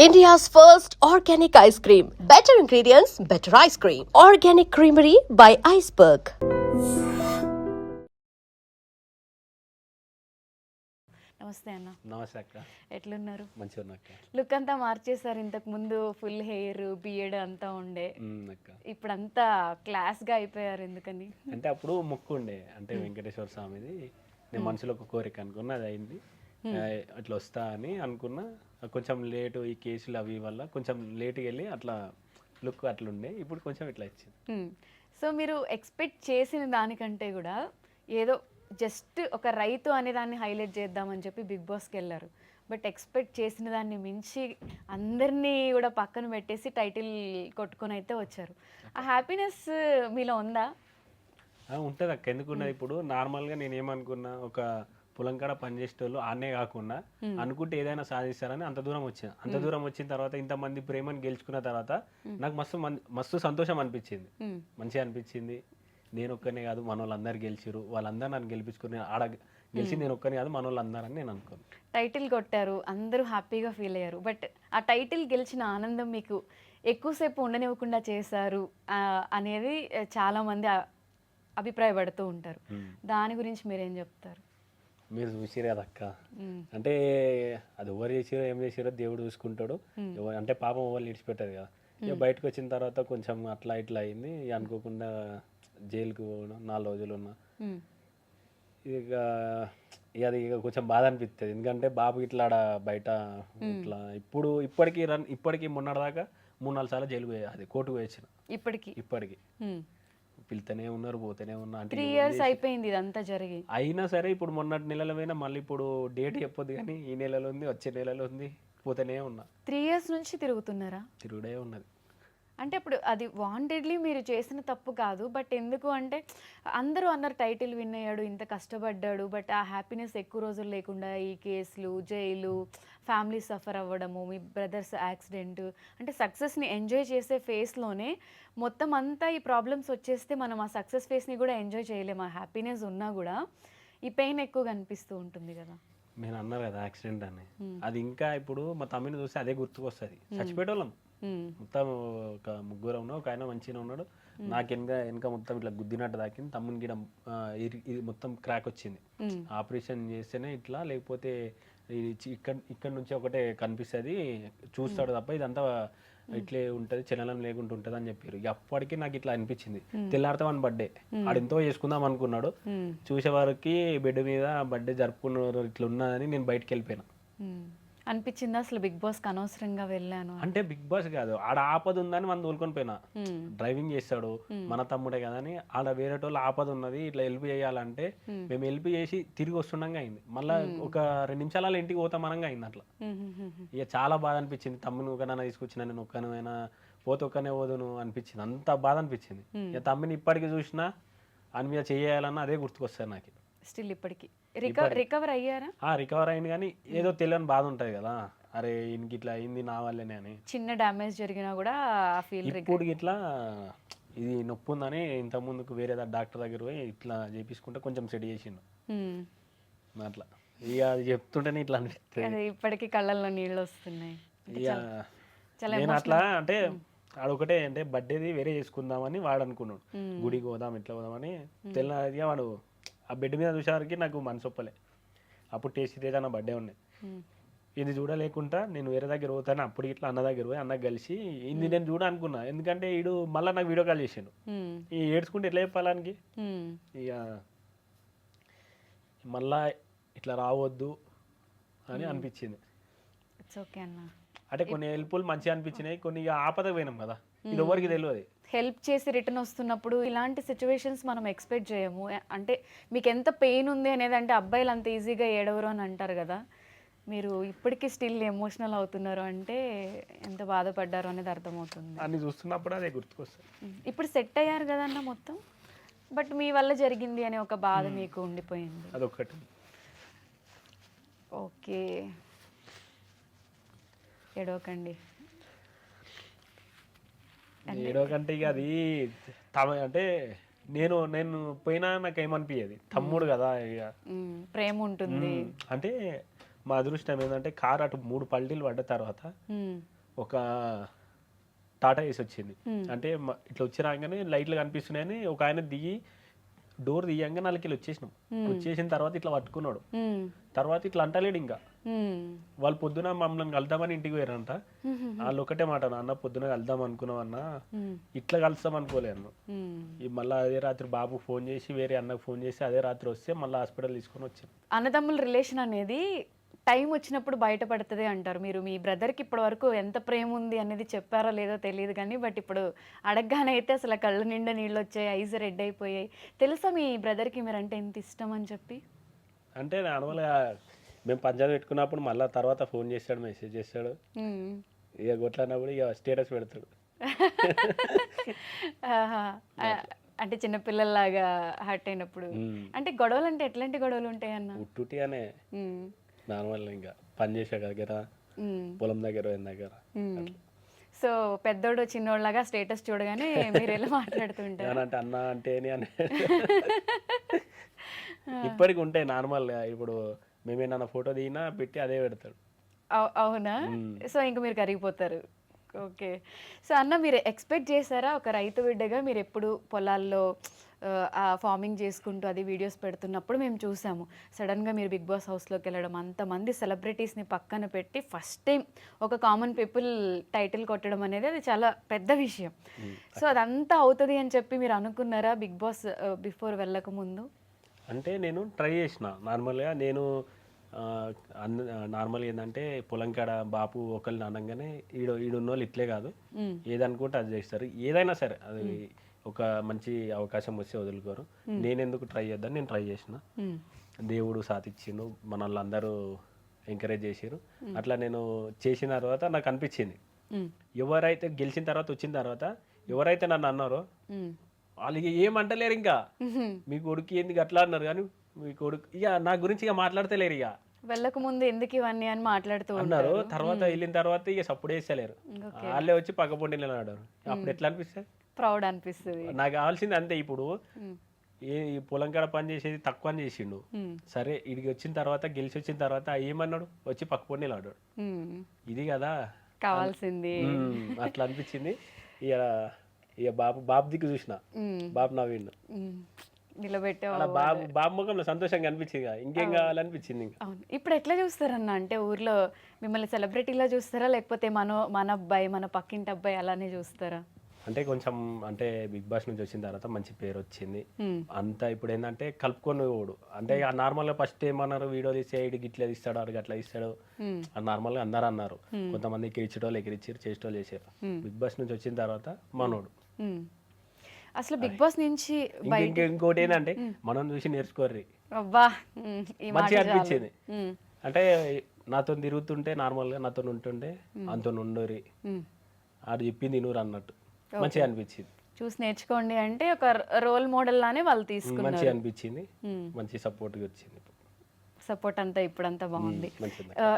India's first organic ice cream. Better ingredients, better ice cream. Organic Creamery by Iceberg. నమస్తే అన్న. నమస్తే అక్క. ఎట్లున్నారు? మంచిగా ఉన్నా అక్క. లుక్ అంతా మార్చేసారు. ఇంతకు ముందు ఫుల్ హెయిర్ బియర్డ్ అంతా ఉండే, అక్క ఇప్పుడు అంతా క్లాస్ గా అయిపోయారు. ఎందుకని అంటే అప్పుడు మొక్కు ఉండే, అంటే వెంకటేశ్వర స్వామిది. నేను మనసులో ఒక కోరిక అనుకున్నా, అది అయింది. అట్లా వస్తా అని అనుకున్నా. కొంచెం లేటు ఈ కేసులు అవి వల్ల కొంచెం లేట్గా వెళ్ళి అట్లా లుక్ అట్లుండే. ఇప్పుడు కొంచెం ఇట్లా వచ్చింది. సో మీరు ఎక్స్పెక్ట్ చేసిన దానికంటే కూడా ఏదో జస్ట్ ఒక రైతు అనే దాన్ని హైలైట్ చేద్దామని చెప్పి బిగ్ బాస్కి వెళ్ళారు. బట్ ఎక్స్పెక్ట్ చేసిన దాన్ని మించి అందరినీ కూడా పక్కన పెట్టేసి టైటిల్ కొట్టుకొని అయితే వచ్చారు. ఆ హ్యాపీనెస్ మీలో ఉందా? ఉంటుంది అక్క, ఎందుకున్నది. ఇప్పుడు నార్మల్గా నేను ఏమనుకున్నా, ఒక పొలం కాడ పనిచేసేటోళ్ళు ఆనే కాకుండా అనుకుంటే ఏదైనా సాధిస్తారని అంత దూరం వచ్చాను. అంత దూరం వచ్చిన తర్వాత ఇంతమంది ప్రేమను గెలుచుకున్న తర్వాత నాకు మస్తు సంతోషం అనిపించింది, మంచిగా అనిపించింది. నేను ఒక్కనే కాదు, మన వాళ్ళందరూ గెలిచిరు, వాళ్ళందరూ నన్ను గెలిపించుకుని ఆడ గెలిచి నేను ఒక్కనే కాదు, మన వాళ్ళందరూ అని నేను అనుకోను. టైటిల్ కొట్టారు, అందరూ హ్యాపీగా ఫీల్ అయ్యారు. బట్ ఆ టైటిల్ గెలిచిన ఆనందం మీకు ఎక్కువసేపు ఉండనివ్వకుండా చేశారు అనేది చాలామంది అభిప్రాయపడుతూ ఉంటారు. దాని గురించి మీరేం చెప్తారు? మీరు చూసిరు కదా అక్క, అంటే అది ఎవరు చేసిరో ఏం చేసిరో దేవుడు చూసుకుంటాడు. అంటే పాపం ఎవరు ఇడిచిపెట్టారు కదా. ఇక బయటకు వచ్చిన తర్వాత కొంచెం అట్లా ఇట్లా అయింది. అనుకోకుండా జైలుకు పోవడం 4 రోజులు ఉన్నా. ఇక అది ఇక కొంచెం బాధ అనిపిస్తుంది, ఎందుకంటే బాబు ఇట్లా బయట ఇట్లా ఇప్పటికీ మొన్నటిదాకా 3-4 సార్లు జైలు అది కోర్టుకు వచ్చిన. ఇప్పటికి పిలుతూనే ఉన్నారు, పోతూనే ఉన్నా. 3 years అయిపోయింది ఇదంతా జరిగి. అయినా సరే ఇప్పుడు మొన్నటి నెలలో పోయినా, మళ్ళీ ఇప్పుడు డేట్ చెప్పొద్దు కానీ ఈ నెలలో ఉంది, వచ్చే నెలలో ఉంది, పోతూనే ఉన్నా. 3 years నుంచి తిరుగుతున్నారా? తిరుగుడే ఉన్నది. అంటే ఇప్పుడు అది వాంటెడ్లీ మీరు చేసిన తప్పు కాదు. బట్ ఎందుకు అంటే అందరూ అన్నారు టైటిల్ విన్ అయ్యాడు, ఇంత కష్టపడ్డాడు, బట్ ఆ హ్యాపీనెస్ ఎక్కువ రోజులు లేకుండా ఈ కేసులు, జైలు, ఫ్యామిలీ సఫర్ అవ్వడము, మీ బ్రదర్స్ యాక్సిడెంట్, అంటే సక్సెస్ని ఎంజాయ్ చేసే ఫేస్లోనే మొత్తం అంతా ఈ ప్రాబ్లమ్స్ వచ్చేస్తే మనం ఆ సక్సెస్ ఫేస్ని కూడా ఎంజాయ్ చేయలేము. ఆ హ్యాపీనెస్ ఉన్నా కూడా ఈ పెయిన్ ఎక్కువగా అనిపిస్తూ ఉంటుంది కదా. నేను అన్నారు కదా యాక్సిడెంట్ అని, అది ఇంకా ఇప్పుడు మా తమ్మిని చూస్తే అదే గుర్తుకొస్తుంది. చచ్చిపోయేటోళ్ళం మొత్తం, ఒక 3 ఉన్నాం, ఒక ఆయన మంచిగా ఉన్నాడు. నాకు వెనక మొత్తం ఇట్లా గుద్దినట్టు తాకింది. తమ్ముని గిడ ఇది మొత్తం క్రాక్ వచ్చింది. ఆపరేషన్ చేస్తేనే ఇట్లా, లేకపోతే ఇక్కడ నుంచి ఒకటే కనిపిస్తుంది, చూస్తాడు తప్ప ఇదంతా ఇట్లే ఉంటుంది, చలనం లేకుండా ఉంటుంది అని చెప్పారు. అప్పటికి నాకు ఇట్లా అనిపించింది. తెల్లారితే మన బర్త్డే ఆడెంతో చేసుకుందాం అనుకున్నాడు. చూసే వారికి బెడ్ మీద బర్త్డే జరుపుకున్నారు ఇట్లా ఉన్నదని నేను బయటకు వెళ్ళిపోయినా. అనిపించింది అసలు బిగ్ బాస్కి అనవసరంగా వెళ్ళాను అంటే. బిగ్ బాస్ కాదు, ఆడ ఆపద ఉందని మనం తోలుకొని పోయినా. డ్రైవింగ్ చేస్తాడు మన తమ్ముడే కదా అని, ఆడ వేరేటోళ్ళు ఆపద ఉన్నది ఇట్లా హెల్ప్ చేయాలంటే మేము హెల్ప్ చేసి తిరిగి వస్తుండగా అయింది. మళ్ళీ ఒక 2 నిమిషాల ఇంటికి పోతాం అనగా అయింది అట్లా. ఇక చాలా బాధ అనిపించింది. తమ్ముని ఒకనైనా తీసుకొచ్చిన, నేను ఒక్కనైనా పోతే ఒక్కనే పోదును అనిపించింది, అంత బాధ అనిపించింది. ఇక తమ్మిని ఇప్పటికి చూసినా అని మీద చేయాలన్నా అదే గుర్తుకొస్తుంది నాకు. స్టిల్ ఇప్పటికి రికవర్ అయ్యారా? రికవర్ అయింది, కానీ ఏదో తెలియని బాధ ఉంటుంది కదా, అరే ఇంక ఇట్లా అయింది నా వల్లనే అని. చిన్న డ్యామేజ్ జరిగినా కూడా ఇప్పుడు ఇట్లా ఇది నొప్పి ఉందని ఇంత ముందుకు వేరే డాక్టర్ దగ్గర పోయి ఇట్లా చేపించుకుంటే కొంచెం సెట్ చేసిండు అట్లా. ఇక అది చెప్తుంటేనే ఇట్లా అనిపిస్తుంది, ఇప్పటికీ కళ్ళల్లో నీళ్ళు వస్తున్నాయి. నేను అట్లా అంటే ఆడొకటే అంటే బర్త్డేది వేరే చేసుకుందామని వాడు అనుకున్నాడు, గుడికి పోదాం ఇట్లా పోదామని. తెల్లగా వాడు ఆ బెడ్ మీద చూసేవారికి నాకు మనసు ఒప్పలే. అప్పుడు టేస్ట్ తేజ నా బర్త్డే ఉన్నాయి, ఇది చూడలేకుండా నేను వేరే దగ్గర పోతాను. అప్పుడు ఇట్లా అన్న దగ్గర పోయి అన్నకు కలిసి ఇది నేను చూడ అనుకున్నా, ఎందుకంటే వీడు మళ్ళీ నాకు వీడియో కాల్ చేసాడు. ఈ ఏడ్చుకుంటే ఎట్లా చెప్పాలానికి, ఇక మళ్ళా ఇట్లా రావద్దు అని అనిపించింది. అంటే కొన్ని హెల్ప్ఫుల్ మంచిగా అనిపించినాయి, కొన్ని ఆపద పోయినాం కదా, ఇది ఎవరికి తెలియదు. హెల్ప్ చేసి రిటర్న్ వస్తున్నప్పుడు ఇలాంటి సిచ్యువేషన్స్ మనం ఎక్స్పెక్ట్ చేయము. అంటే మీకు ఎంత పెయిన్ ఉంది అనేది, అంటే అబ్బాయిలు అంత ఈజీగా ఏడవరు అని అంటారు కదా, మీరు ఇప్పటికీ స్టిల్ ఎమోషనల్ అవుతున్నారు అంటే ఎంత బాధపడ్డారు అనేది అర్థమవుతుంది. అన్ని చూస్తున్నప్పుడు అదే గుర్తుకొస్తుంది. ఇప్పుడు సెట్ అయ్యారు కదన్న మొత్తం, బట్ మీ వల్ల జరిగింది అనే ఒక బాధ మీకు ఉండిపోయింది. అదొకటి. ఓకే, ఏడవకండి. ఏడవకంటే ఇక అది అంటే నేను పోయినా నాకు ఏమనిపించేది, తమ్ముడు కదా, ఇక ప్రేమ ఉంటుంది. అంటే మా అదృష్టం ఏంటంటే కార్ అటు 3 పల్టీలు పడ్డ తర్వాత ఒక టాటా ఏసి వచ్చింది. అంటే ఇట్లా వచ్చి రాగానే లైట్లు కనిపిస్తున్నాయని ఒక ఆయన దిగి డోర్ తీయంగా 4 కిలో వచ్చేసినాం. వచ్చేసిన తర్వాత ఇట్లా పట్టుకున్నాడు. తర్వాత ఇట్లా అంటలేడు ఇంకా. వాళ్ళు పొద్దున మమ్మల్ని కలుద్దామని ఇంటికి పోయారంట. వాళ్ళు ఒకటే మాట, నాన్న పొద్దున కలుద్దాం అనుకున్నాం అన్న, ఇట్లా కలుస్తాం అనుకోలే అన్న. మళ్ళీ అదే రాత్రి బాబు ఫోన్ చేసి వేరే అన్నకు ఫోన్ చేసి అదే రాత్రి వస్తే మళ్ళీ హాస్పిటల్ తీసుకొని వచ్చాను. అన్నదమ్ముల రిలేషన్ అనేది టైం వచ్చినప్పుడు బయటపడుతుంది అంటారు. మీరు మీ బ్రదర్కి ఇప్పటి వరకు ఎంత ప్రేమ ఉంది అనేది చెప్పారో లేదో తెలియదు కానీ, బట్ ఇప్పుడు అడగగానే అయితే అసలు కళ్ళ నిండా నీళ్ళు వచ్చాయి, ఐస్ రెడ్ అయిపోయాయి. తెలుసా మీ బ్రదర్కి మీరంటే ఎంత ఇష్టం అని చెప్పి? అంటే నార్మల్గా మేము పంచాయతీ పెట్టుకున్నప్పుడు మళ్ళీ తర్వాత ఫోన్ చేస్తాడు, మెసేజ్ చేస్తాడు. ఇక కొట్లాడినప్పుడు ఇక స్టేటస్ పెడతాడు. అంటే చిన్నపిల్లల్లాగా హర్ట్ అయినప్పుడు. అంటే గొడవలు అంటే ఎట్లాంటి గొడవలు ఉంటాయి అన్న? ఉట్టుటి అనే నార్మల్ ఇంకా పని చేసే దగ్గర, పొలం దగ్గర దగ్గర. సో పెద్దోడు చిన్నోళ్ళగా స్టేటస్ చూడగానే మీరు ఎలా మాట్లాడుతుంటారు? అంటే అన్న అంటే అని ఇప్పటికి ఉంటాయి నార్మల్గా. ఇప్పుడు మేమేమన్నా ఫోటో దిగినా పెట్టి అదే పెడతాడు. అవునా? సో ఇంకా మీరు కరిగిపోతారు. ఓకే. సో అన్న, మీరు ఎక్స్పెక్ట్ చేశారా ఒక రైతు బిడ్డగా మీరు ఎప్పుడు పొలాల్లో ఫార్మింగ్ చేసుకుంటూ అది వీడియోస్ పెడుతున్నప్పుడు మేము చూసాము, సడన్గా మీరు బిగ్ బాస్ హౌస్లోకి వెళ్ళడం, అంతమంది సెలబ్రిటీస్ని పక్కన పెట్టి ఫస్ట్ టైం ఒక కామన్ పీపుల్ టైటిల్ కొట్టడం అనేది అది చాలా పెద్ద విషయం. సో అదంతా అవుతుంది అని చెప్పి మీరు అనుకున్నారా బిగ్ బాస్ బిఫోర్ వెళ్ళక ముందు? అంటే నేను ట్రై చేసిన నార్మల్గా. నేను నార్మల్గా ఏంటంటే పొలం కాడ బాపు ఒకరిని అనగానే ఈడున్న వాళ్ళు ఇట్లే కాదు, ఏదనుకుంటే అది చేస్తారు. ఏదైనా సరే అది ఒక మంచి అవకాశం వస్తే వదులుకోరు. నేను ఎందుకు ట్రై చేద్దాను, నేను ట్రై చేసిన. దేవుడు సాధించిండు, మన వాళ్ళందరూ ఎంకరేజ్ చేసారు. అట్లా నేను చేసిన తర్వాత నాకు అనిపించింది, ఎవరైతే గెలిచిన తర్వాత వచ్చిన తర్వాత ఎవరైతే నన్ను అన్నారో వాళ్ళకి ఏమంటలేరు. ఇంకా మీ కొడుకు ఎందుకు అట్లా అన్నారు, కానీ మీ కొడుకు ఇక నా గురించి ఇక మాట్లాడతలేరు. ఇక వెళ్ళక ముందు ఎందుకు ఇవన్నీ అని మాట్లాడుతూ అన్నారు. తర్వాత వెళ్ళిన తర్వాత ఇక సపోర్ట్ చేస్తలేరు. వాళ్ళే వచ్చి పక్క పొండి నిలబడ్డారు. అప్పుడు ఎట్లా అనిపిస్తుంది? ప్రౌడ్ అనిపిస్తుంది. నాకు కావాల్సింది అంతే. ఇప్పుడు ఈ పొలం కాడ పని చేసేది తక్కువ అని చేసిండు, సరే ఇడికి వచ్చిన తర్వాత గెలిచి వచ్చిన తర్వాత ఏమన్నాడు, వచ్చి పక్క పొండి నిలబడ్డాడు. ఇది కదా కావాల్సింది. అట్లా అనిపించింది. ఇక బాబు దిక్కు చూసిన, బాబు నవ్విండు, నిలబెట్టే బాబు ముఖంలో సంతోషంగా అనిపించింది. ఇంకేం కావాలనిపించింది. అవును. ఇప్పుడు ఎట్లా చూస్తారన్న? అంటే ఊర్లో మిమ్మల్ని సెలబ్రిటీలా చూస్తారా, లేకపోతే మన అబ్బాయి మన పక్కింటి అబ్బాయి అలానే చూస్తారా? అంటే కొంచెం అంటే బిగ్ బాస్ నుంచి వచ్చిన తర్వాత మంచి పేరు వచ్చింది అంతా. ఇప్పుడు ఏంటంటే కలుపుకొని పోడు. అంటే నార్మల్గా ఫస్ట్ ఏమన్నారు, వీడియో తీస్తే ఇడికి ఇట్లా తీస్తాడు, అడిగి అట్లా ఇస్తాడు అని నార్మల్గా అందరు అన్నారు. కొంతమంది ఎక్కిరిచేటోళ్ళు ఎక్కిరిచ్చారు, చేసేటోళ్ళు చేసారు. బిగ్ బాస్ నుంచి వచ్చిన తర్వాత మనోడు అసలు బిగ్ బాస్ నుంచి ఇంకోటి ఏంటంటే మనం చూసి నేర్చుకోర్రి. అబ్బా మంచిగా అనిపించింది. అంటే నాతో తిరుగుతుంటే నార్మల్గా నాతో ఉంటుంటే అంతో ఉండోరి ఆడు చెప్పింది నూరు అన్నట్టు మంచిగా అనిపించింది. చూసి నేర్చుకోండి అంటే ఒక రోల్ మోడల్ లానే వాళ్ళు తీసుకున్నారు. మంచిగా అనిపించింది, మంచి సపోర్ట్ వచ్చింది. సపోర్ట్ అంతా ఇప్పుడంతా బాగుంది.